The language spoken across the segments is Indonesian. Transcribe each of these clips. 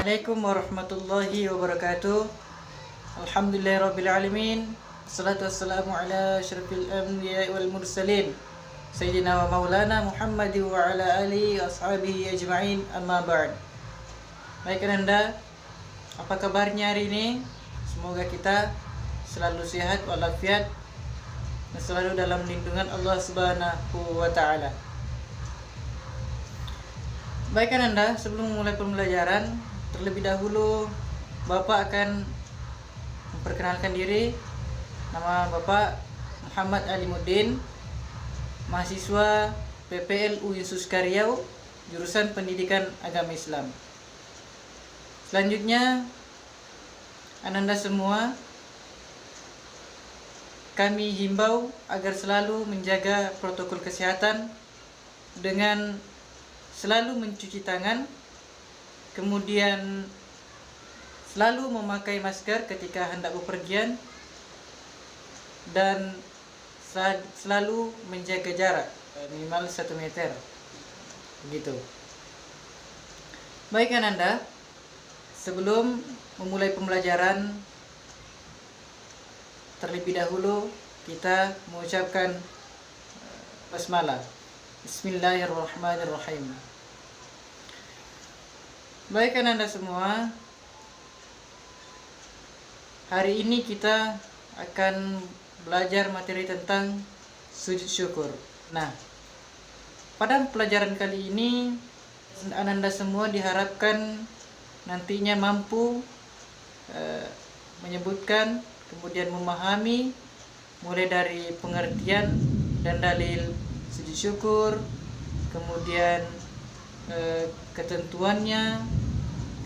Assalamualaikum warahmatullahi wabarakatuh. Alhamdulillahirrabbilalamin. Assalatu wassalamu ala asyrafil anbiya wal mursalin Sayyidina wa maulana Muhammad wa ala alihi wa ashabihi ajma'in, amma ba'd. Baik Anda, apa kabarnya hari ini? Semoga kita selalu sehat walafiat dan selalu dalam lindungan Allah Subhanahu wa ta'ala. Baik Anda, sebelum memulai pembelajaran, terlebih dahulu Bapak akan memperkenalkan diri. Nama Bapak Muhammad Alimuddin, mahasiswa PPL Uinsus Riau, jurusan Pendidikan Agama Islam. Selanjutnya, Anda semua kami himbau agar selalu menjaga protokol kesehatan dengan selalu mencuci tangan, kemudian selalu memakai masker ketika hendak bepergian, dan selalu menjaga jarak minimal 1 meter. Begitu. Baik Anda, sebelum memulai pembelajaran, terlebih dahulu kita mengucapkan basmalah. Bismillahirrahmanirrahim. Baik Anda semua, hari ini kita akan belajar materi tentang sujud syukur. Nah, pada pelajaran kali ini Anda semua diharapkan nantinya mampu menyebutkan, kemudian memahami mulai dari pengertian dan dalil sujud syukur, kemudian ketentuannya,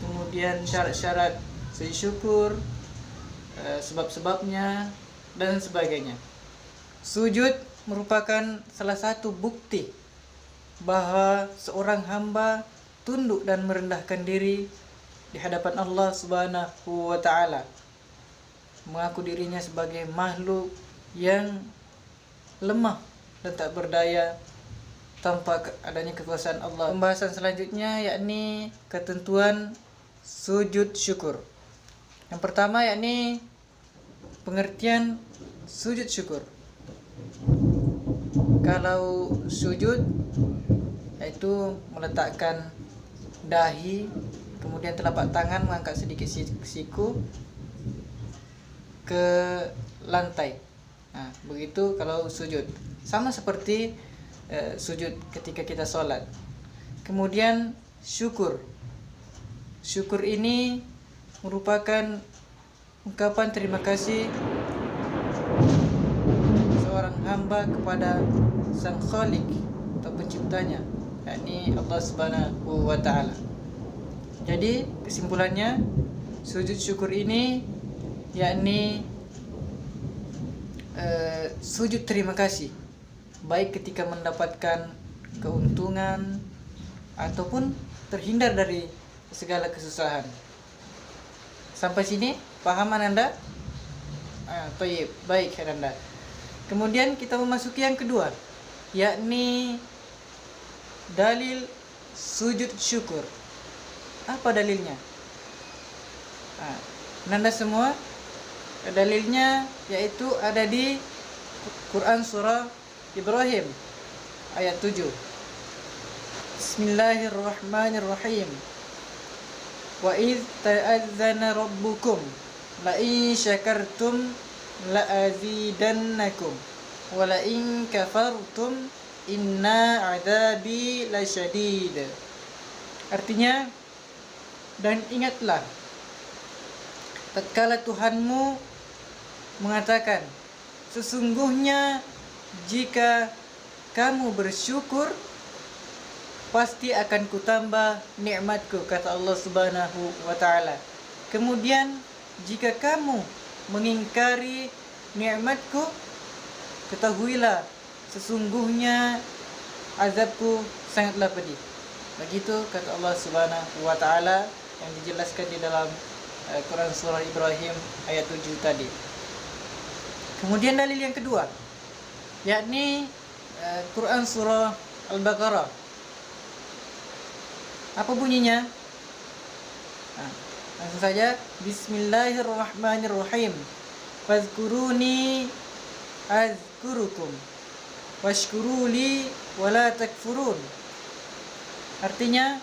kemudian syarat-syarat sujud syukur, sebab-sebabnya, dan sebagainya. Sujud merupakan salah satu bukti bahwa seorang hamba tunduk dan merendahkan diri di hadapan Allah Subhanahu wa ta'ala, mengaku dirinya sebagai makhluk yang lemah dan tak berdaya tanpa adanya kekuasaan Allah. Pembahasan selanjutnya yakni ketentuan sujud syukur. Yang pertama yakni pengertian sujud syukur. Kalau sujud yaitu meletakkan dahi, kemudian telapak tangan mengangkat sedikit siku ke lantai. Nah, begitu kalau sujud. Sama seperti sujud ketika kita sholat. Kemudian syukur. Syukur ini merupakan ungkapan terima kasih seorang hamba kepada Sang Khalik atau penciptanya, yakni Allah Subhanahu wa ta'ala. Jadi kesimpulannya, sujud syukur ini yakni sujud terima kasih, baik ketika mendapatkan keuntungan ataupun terhindar dari segala kesusahan. Sampai sini paham Anda? Baik Anda. Kemudian kita memasuki yang kedua, yakni dalil sujud syukur. Apa dalilnya? Anda semua, dalilnya yaitu ada di Quran surah Ibrahim ayat 7. Bismillahirrahmanirrahim. Wa idh ta'adzana rabbukum la in syakartum la azidannakum wa la in kafartum inna adzabi lasyadid. Artinya, dan ingatlah tatkala Tuhanmu mengatakan, sesungguhnya jika kamu bersyukur, pasti akan kutambah nikmatku, kata Allah Subhanahu wa ta'ala. Kemudian jika kamu mengingkari nikmatku, ketahuilah sesungguhnya azabku sangatlah pedih. Begitu kata Allah Subhanahu wa ta'ala yang dijelaskan di dalam Quran surah Ibrahim ayat 7 tadi. Kemudian dalil yang kedua yakni Quran surah Al-Baqarah. Apa bunyinya? Nah, langsung saja. Bismillahirrahmanirrahim. Fadhkuruni azkurukum washkuruli wala takfurun. Artinya,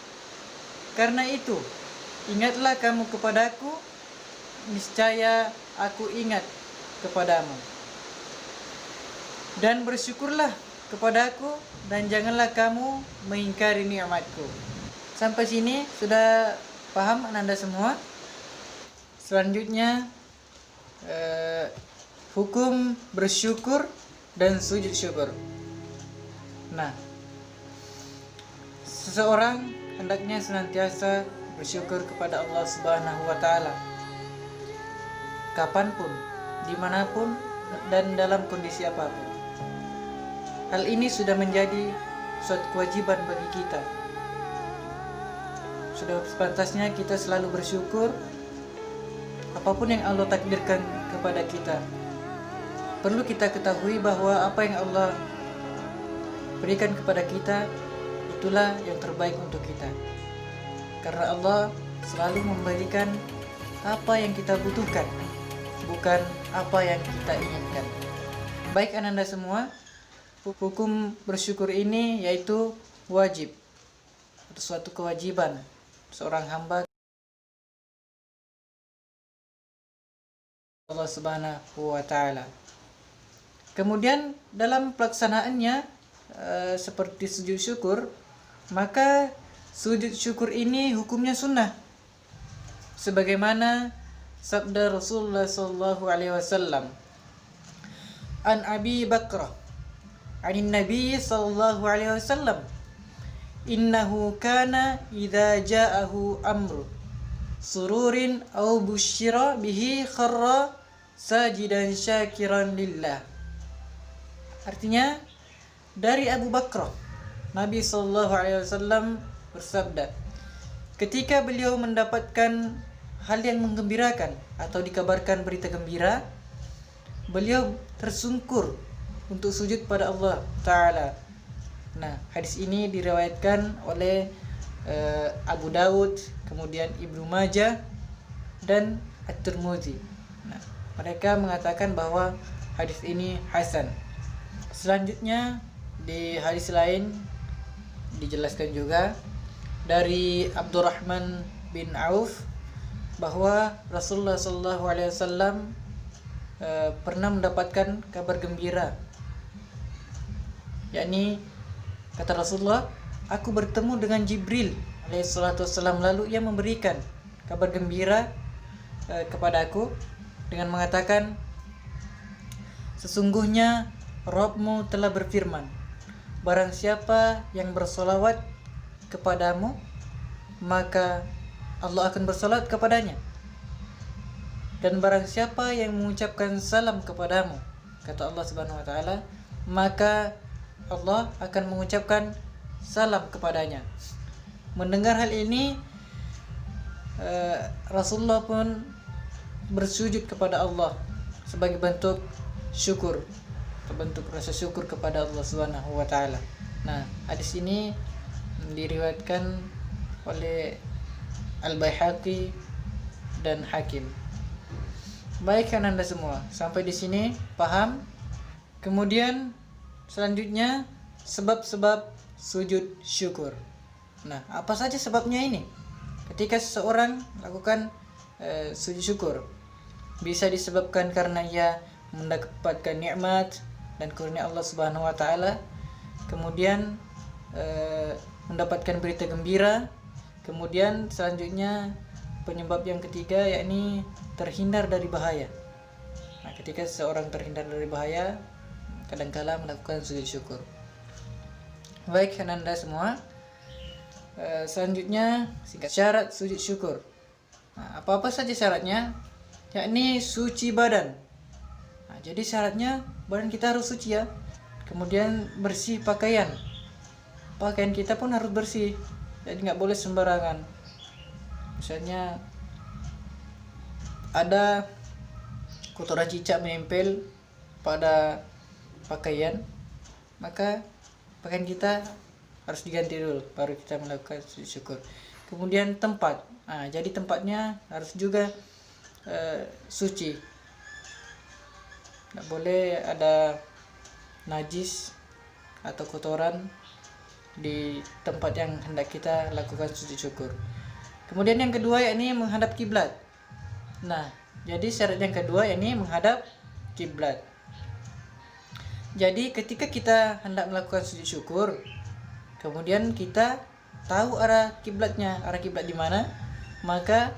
karena itu ingatlah kamu kepadaku, niscaya aku ingat kepadamu, dan bersyukurlah kepadaku, dan janganlah kamu mengingkari nikmatku. Sampai sini sudah paham Anda semua? Selanjutnya hukum bersyukur dan sujud syukur. Nah, seseorang hendaknya senantiasa bersyukur kepada Allah Subhanahu wa Ta'ala, kapanpun, dimanapun, dan dalam kondisi apapun. Hal ini sudah menjadi suatu kewajiban bagi kita. Sudah sepantasnya kita selalu bersyukur apapun yang Allah takdirkan kepada kita. Perlu kita ketahui bahwa apa yang Allah berikan kepada kita, itulah yang terbaik untuk kita. Karena Allah selalu memberikan apa yang kita butuhkan, bukan apa yang kita inginkan. Baik Anda semua, hukum bersyukur ini yaitu wajib, atau suatu kewajiban seorang hamba Allah Subhanahu wa Ta'ala. Kemudian dalam pelaksanaannya seperti sujud syukur, maka sujud syukur ini hukumnya sunnah, sebagaimana sabda Rasulullah sallallahu alaihi wasallam, an Abi Bakrah anin Nabi sallallahu alaihi wasallam, innahu kana idza ja'ahu amru sururin aw busyira bihi kharra sajidan syakiran lillah. Artinya, dari Abu Bakrah, Nabi sallallahu alaihi wasallam bersabda, ketika beliau mendapatkan hal yang menggembirakan atau dikabarkan berita gembira, beliau tersungkur untuk sujud pada Allah Ta'ala. Nah, hadis ini diriwayatkan oleh Abu Daud, kemudian Ibnu Majah, dan At-Tirmidzi. Nah, mereka mengatakan bahwa hadis ini hasan. Selanjutnya di hadis lain dijelaskan juga dari Abdurrahman bin Auf bahwa Rasulullah sallallahu alaihi wasallam pernah mendapatkan kabar gembira, yakni kata Rasulullah, aku bertemu dengan Jibril alaihi salatu wasallam, lalu ia memberikan kabar gembira kepada aku dengan mengatakan, sesungguhnya Rabbmu telah berfirman, barang siapa yang bersolawat kepadamu, maka Allah akan bersolawat kepadanya. Dan barang siapa yang mengucapkan salam kepadamu, kata Allah Subhanahu wa Ta'ala, maka Allah akan mengucapkan salam kepadanya. Mendengar hal ini, Rasulullah pun bersujud kepada Allah sebagai bentuk syukur, bentuk rasa syukur kepada Allah Subhanahu wa Ta'ala. Nah, hadis ini diriwayatkan oleh Al-Baihaqi dan Hakim. Baik kan Anda semua, sampai di sini paham? Kemudian selanjutnya sebab-sebab sujud syukur. Nah, apa saja sebabnya ini? Ketika seseorang melakukan sujud syukur, bisa disebabkan karena ia mendapatkan nikmat dan karunia Allah Subhanahu wa Ta'ala, kemudian mendapatkan berita gembira, kemudian selanjutnya penyebab yang ketiga yakni terhindar dari bahaya. Nah, ketika seseorang terhindar dari bahaya, kadangkala melakukan sujud syukur. Baik Anda semua, selanjutnya singkat syarat sujud syukur. Nah, apa-apa saja syaratnya? Yakni suci badan. Nah, jadi syaratnya badan kita harus suci ya. Kemudian bersih pakaian. Pakaian kita pun harus bersih. Jadi nggak boleh sembarangan. Misalnya ada kotoran cicak menempel pada pakaian, maka pakaian kita harus diganti dulu, baru kita melakukan sujud syukur. Kemudian tempat Jadi tempatnya harus juga suci. Tidak boleh ada najis atau kotoran di tempat yang hendak kita lakukan sujud syukur. Kemudian yang kedua yakni menghadap kiblat. Nah, jadi syarat yang kedua yakni menghadap kiblat. Jadi ketika kita hendak melakukan sujud syukur, kemudian kita tahu arah kiblatnya, arah kiblat di mana, maka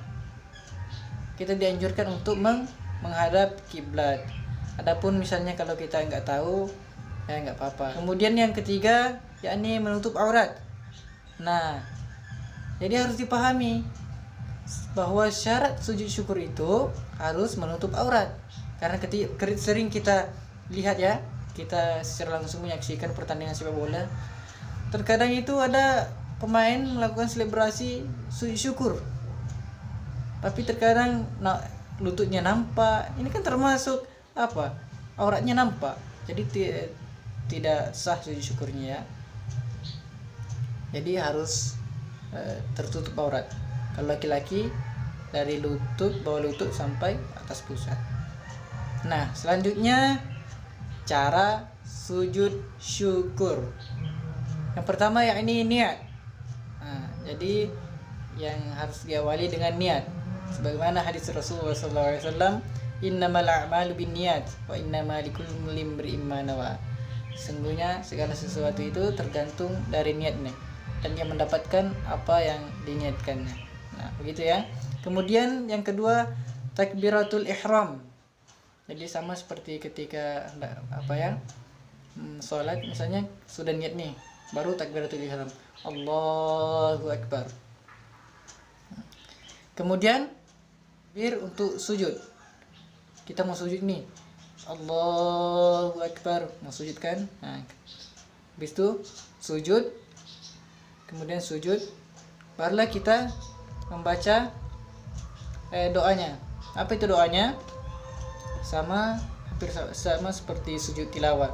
kita dianjurkan untuk menghadap kiblat. Adapun misalnya kalau kita nggak tahu, ya nggak apa-apa. Kemudian yang ketiga yakni menutup aurat. Nah, jadi harus dipahami bahwa syarat sujud syukur itu harus menutup aurat. Karena sering kita lihat ya, kita secara langsung menyaksikan pertandingan sepak bola. Terkadang itu ada pemain melakukan selebrasi sujud syukur, tapi terkadang lututnya nampak. Ini kan termasuk apa? Auratnya nampak. Jadi tidak sah sujud syukurnya ya. Jadi harus tertutup aurat. Kalau laki-laki dari lutut, bawah lutut sampai atas pusat. Nah, selanjutnya cara sujud syukur. Yang pertama yakni niat. Jadi yang harus diawali dengan niat. Sebagaimana hadis Rasulullah SAW, innamal a'malu binniyat wa innamal likulli imri'in ma nawa. Sesungguhnya segala sesuatu itu tergantung dari niatnya, dan dia mendapatkan apa yang diniatkannya. Nah, begitu ya. Kemudian yang kedua takbiratul ihram. Jadi sama seperti ketika sholat misalnya sudah niat nih, baru takbiratul ihram, Allahu Akbar. Kemudian untuk sujud, kita mau sujud nih, Allahu Akbar, mau sujud kan. Nah, habis itu sujud, kemudian sujud, barulah kita membaca doanya. Apa itu doanya? Hampir sama seperti sujud tilawah.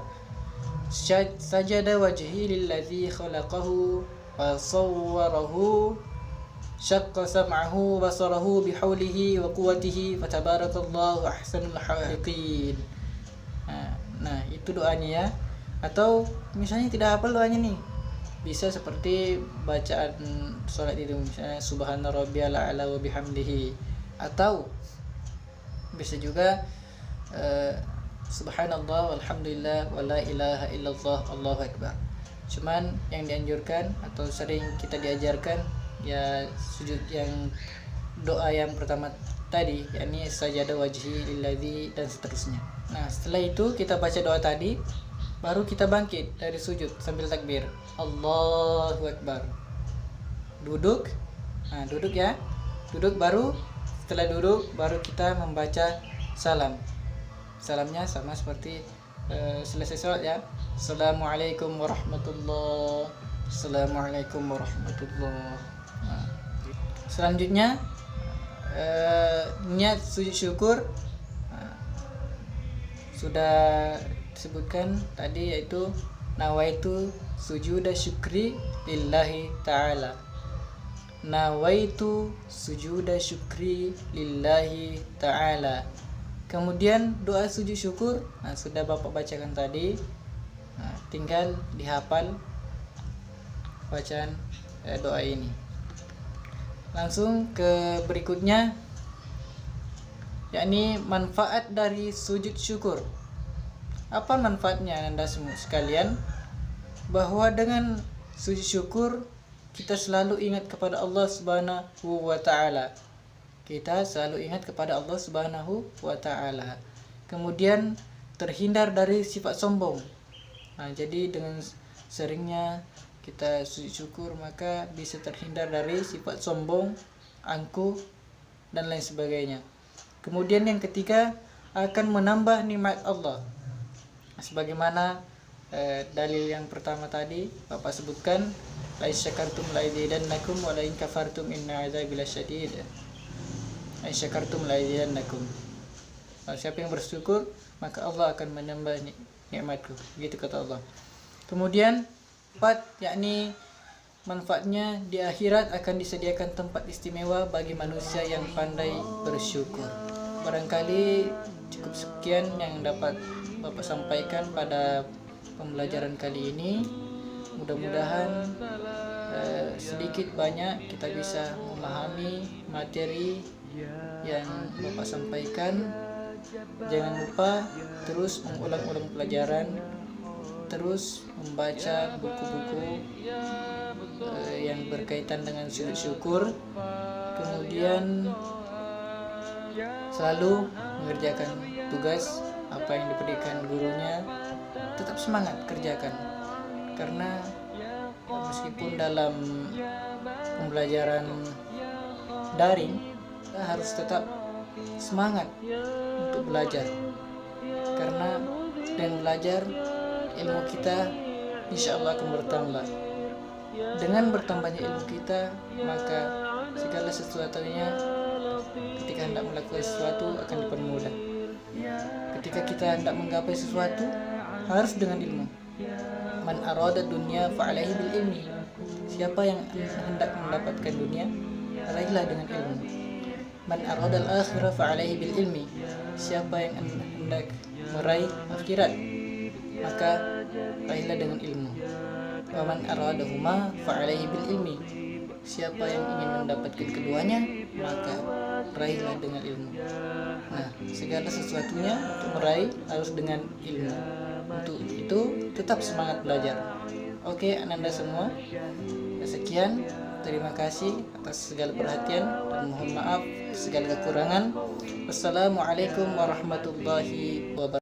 Sajada wajhi lilladzi khalaqahu wa sawwarahu syaqqa sam'ahu basarahu bihaulihi wa quwwatihi fatabarakallahu ahsanul khaliqin. Nah, itu doanya ya. Atau misalnya tidak hafal doanya nih, bisa seperti bacaan sholat itu, misalnya subhana rabbiyal a'la wa bihamdihi, atau bisa juga subhanallah walhamdulillah wa la ilaha illallah Allahu akbar. Cuman yang dianjurkan atau sering kita diajarkan ya sujud yang doa yang pertama tadi, yakni sajada wajhi lilladzi dan seterusnya. Nah, setelah itu kita baca doa tadi, baru kita bangkit dari sujud sambil takbir Allahu akbar. Duduk. Nah, duduk ya. Duduk, baru setelah duduk baru kita membaca salam. Salamnya sama seperti selesai sholat ya. Assalamualaikum warahmatullahi. Assalamualaikum warahmatullahi. Nah, selanjutnya niat sujud syukur sudah disebutkan tadi, yaitu nawaitu sujuda syukri lillahi ta'ala. Nawaitu sujuda syukri lillahi ta'ala. Kemudian doa sujud syukur sudah Bapak bacakan tadi. Tinggal dihafal bacaan doa ini. Langsung ke berikutnya, yakni manfaat dari sujud syukur. Apa manfaatnya Anda semua sekalian? Bahwa dengan sujud syukur kita selalu ingat kepada Allah Subhanahu wa taala. Kita selalu ingat kepada Allah Subhanahu wa taala. Kemudian terhindar dari sifat sombong. Jadi dengan seringnya kita sujud syukur, maka bisa terhindar dari sifat sombong, angkuh, dan lain sebagainya. Kemudian yang ketiga, akan menambah nikmat Allah. Sebagaimana dalil yang pertama tadi Bapak sebutkan, la syakartum la azidannakum wa la in kafartum inna azabi lasyadid. La syakartum la azidannakum. Siapa yang bersyukur, maka Allah akan menambah nikmatku. Begitu kata Allah. Kemudian 4, yakni manfaatnya di akhirat akan disediakan tempat istimewa bagi manusia yang pandai bersyukur. Barangkali cukup sekian yang dapat Bapak sampaikan pada pembelajaran kali ini. Mudah-mudahan sedikit banyak kita bisa memahami materi yang Bapak sampaikan. Jangan lupa terus mengulang-ulang pelajaran, terus membaca buku-buku yang berkaitan dengan sujud syukur, kemudian selalu mengerjakan tugas apa yang diberikan gurunya. Tetap semangat kerjakan, karena meskipun dalam pembelajaran daring kita harus tetap semangat untuk belajar, karena dengan belajar ilmu kita insya Allah akan bertambah. Dengan bertambahnya ilmu kita, maka segala sesuatunya ketika hendak melakukan sesuatu akan dipermudah. Ketika kita hendak menggapai sesuatu harus dengan ilmu. Man arada dunya fa'alaihi bil ilmi. Siapa yang hendak mendapatkan dunia, raihlah dengan ilmu. Man arada al akhirah fa'alaihi bil ilmi. Siapa yang hendak meraih akhirat, maka raihlah dengan ilmu. Wa man aradahuma fa'alaihi bil ilmi. Siapa yang ingin mendapatkan keduanya, maka raihlah dengan ilmu. Nah, segala sesuatunya untuk meraih harus dengan ilmu. Untuk itu tetap semangat belajar. Oke, Ananda semua. Sekian, terima kasih atas segala perhatian dan mohon maaf segala kekurangan. Wassalamualaikum warahmatullahi wabarakatuh.